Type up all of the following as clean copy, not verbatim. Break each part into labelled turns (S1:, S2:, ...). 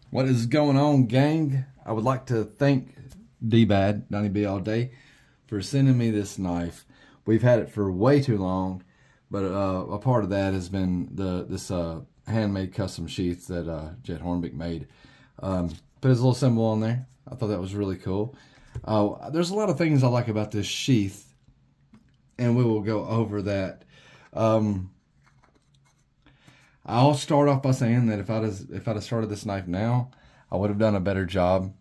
S1: What is going on, gang? I would like to thank dbad, Donnie B all day, for sending me this knife. We've had it for way too long, but a part of that has been this handmade custom sheath that Jed Hornbeck made. Put his little symbol on there. I thought that was really cool. There's a lot of things I like about this sheath, and we will go over that. I'll start off by saying that if I'd have started this knife now, I would have done a better job.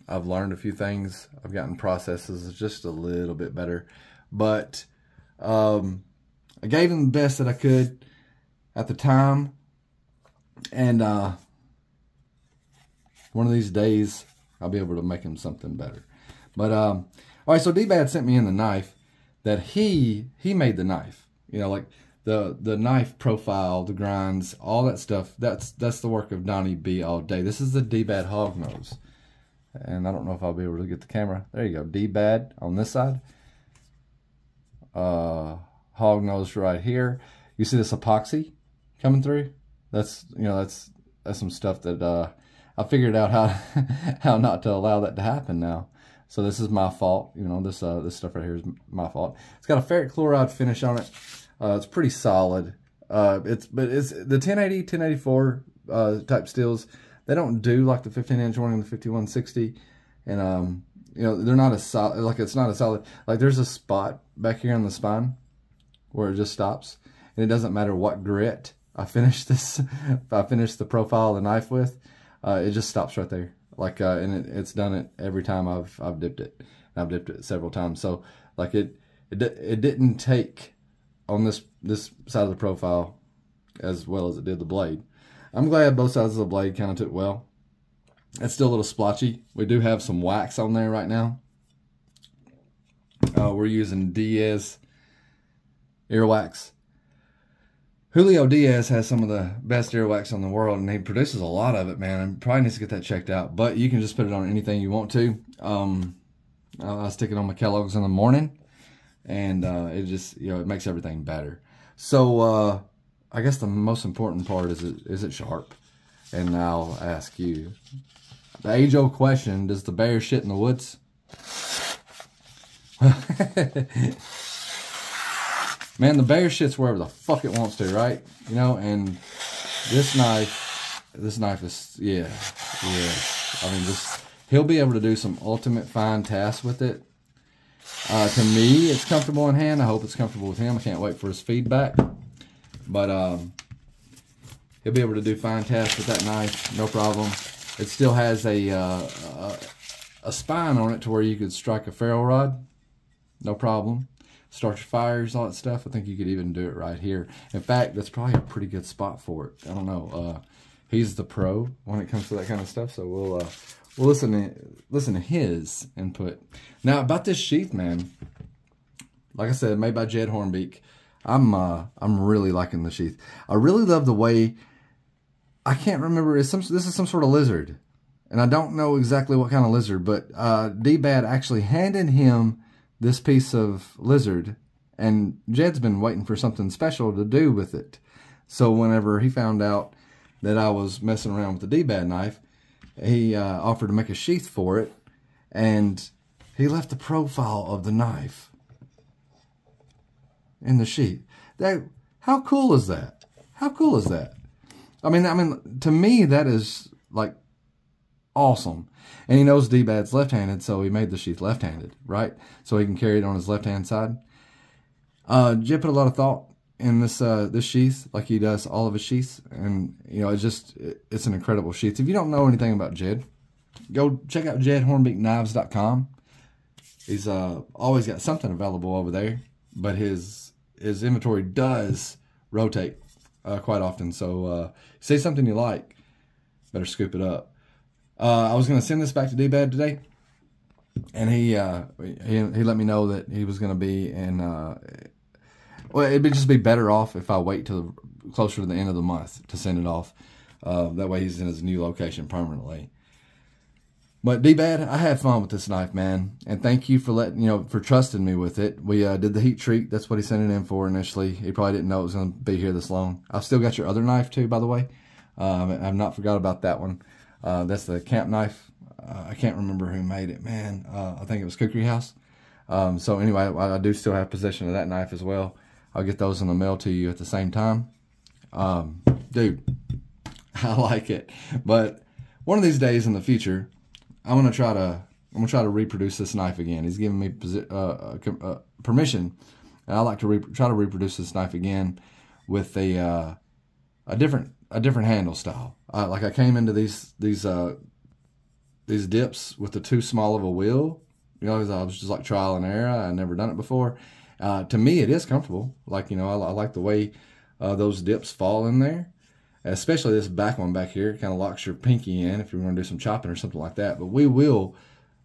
S1: I've learned a few things. I've gotten processes just a little bit better, but I gave him the best that I could at the time, and one of these days I'll be able to make him something better. But all right, so dbad sent me in the knife that he made the knife. You know, like the knife profile, the grinds, all that stuff. That's the work of Donnie B all day. This is the dbad Hognose, and I don't know if I'll be able to get the camera. There you go, dbad on this side. Hognose right here. You see this epoxy coming through? That's, you know, that's some stuff that I figured out how not to allow that to happen now. So this is my fault. You know, this stuff right here is my fault. It's got a ferric chloride finish on it. It's pretty solid. It's the 1080, 1084 type steels. They don't do like the 15-inch one and the 5160, and you know, they're not as solid. Like, it's not as solid. Like, there's a spot back here on the spine where it just stops, and it doesn't matter what grit I finish this. If I finish the profile of the knife with, it just stops right there. Like, and it's done it every time I've dipped it. And I've dipped it several times. So like it didn't take on this side of the profile as well as it did the blade. I'm glad both sides of the blade kind of took well. It's still a little splotchy. We do have some wax on there right now. We're using Diaz earwax. Julio Diaz has some of the best earwax in the world, and he produces a lot of it, man. And probably needs to get that checked out. But you can just put it on anything you want to. I stick it on my Kellogg's in the morning, and it just, you know, it makes everything better. So I guess the most important part is it sharp? And I'll ask you the age-old question: does the bear shit in the woods? Man, the bear shits wherever the fuck it wants to, right? You know, and this knife is, yeah. I mean, he'll be able to do some ultimate fine tasks with it. To me, it's comfortable in hand. I hope it's comfortable with him. I can't wait for his feedback. But he'll be able to do fine tasks with that knife, no problem. It still has a spine on it to where you could strike a ferro rod, no problem. Start your fires, all that stuff. I think you could even do it right here. In fact, that's probably a pretty good spot for it. I don't know. He's the pro when it comes to that kind of stuff, so we'll listen to his input. Now, about this sheath, man, like I said, made by Jed Hornbeck. I'm really liking the sheath. I really love the way, I can't remember, this is some sort of lizard, and I don't know exactly what kind of lizard, but dbad actually handed him this piece of lizard, and Jed's been waiting for something special to do with it. So whenever he found out that I was messing around with the dbad knife, he offered to make a sheath for it, and he left the profile of the knife in the sheath. How cool is that? How cool is that? I mean, to me, that is like awesome. And he knows dbad's left-handed, so he made the sheath left-handed, right? So he can carry it on his left-hand side. Jed put a lot of thought in this sheath, like he does all of his sheaths, and you know, it's an incredible sheath. If you don't know anything about Jed, go check out jedhornbeckknives.com. He's always got something available over there, but his inventory does rotate quite often. So say something you like, better scoop it up. I was going to send this back to dbad today, and he let me know that he was going to be in. Well, it'd just be better off if I wait till closer to the end of the month to send it off. That way he's in his new location permanently. But dbad, I had fun with this knife, man, and thank you for trusting me with it. We did the heat treat. That's what he sent it in for initially. He probably didn't know it was going to be here this long. I've still got your other knife too, by the way. I've not forgot about that one. That's the camp knife. I can't remember who made it, man. I think it was Cookery House. So anyway, I do still have possession of that knife as well. I'll get those in the mail to you at the same time. Dude, I like it. But one of these days in the future, I'm gonna try to reproduce this knife again. He's giving me permission, and I like to try to reproduce this knife again with a different handle style. Like I came into these dips with the too small of a wheel. You know, I was just like trial and error. I never done it before. To me, it is comfortable. Like, you know, I like the way those dips fall in there. Especially this back one back here. It kind of locks your pinky in if you're going to do some chopping or something like that. But we will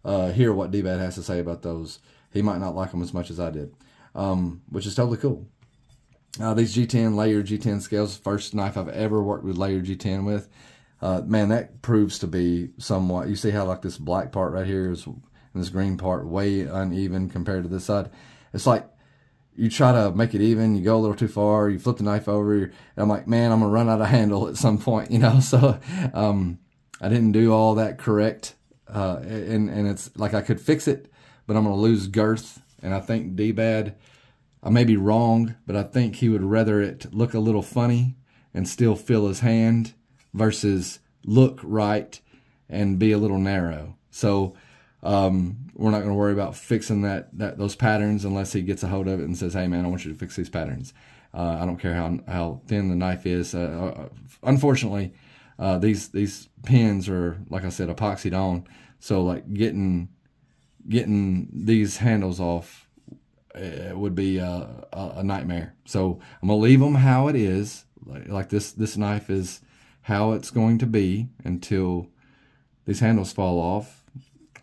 S1: hear what dbad has to say about those. He might not like them as much as I did, which is totally cool. These G10 layered G10 scales, first knife I've ever worked with layered G10 with. Man, that proves to be somewhat. You see how like this black part right here is, and this green part way uneven compared to this side. It's like you try to make it even, you go a little too far, you flip the knife over, and I'm like, man, I'm gonna run out of handle at some point, you know. So I didn't do all that correct, and it's like I could fix it, but I'm gonna lose girth. And I think dbad, I may be wrong, but I think he would rather it look a little funny and still feel his hand versus look right and be a little narrow. So we're not going to worry about fixing those patterns unless he gets a hold of it and says, hey man, I want you to fix these patterns. I don't care how thin the knife is. Unfortunately, these pins are, like I said, epoxied on. So like getting these handles off would be a nightmare. So I'm gonna leave them how it is. Like this knife is how it's going to be until these handles fall off,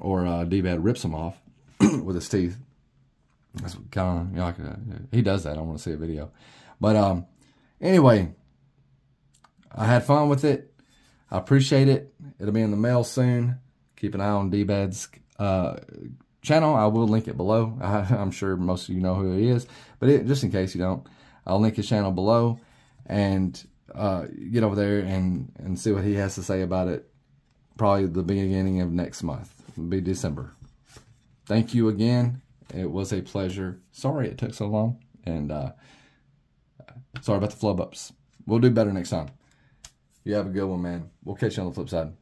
S1: or dbad rips them off with his teeth. That's kind of, you know, like, he does that. I want to see a video. But anyway, I had fun with it. I appreciate it. It'll be in the mail soon. Keep an eye on dbad's channel. I will link it below. I'm sure most of you know who he is, but just in case you don't, I'll link his channel below, and get over there and see what he has to say about it. Probably the beginning of next month. It'll be December. Thank you again. It was a pleasure. Sorry it took so long, and sorry about the flub ups. We'll do better next time. You have a good one, man. We'll catch you on the flip side.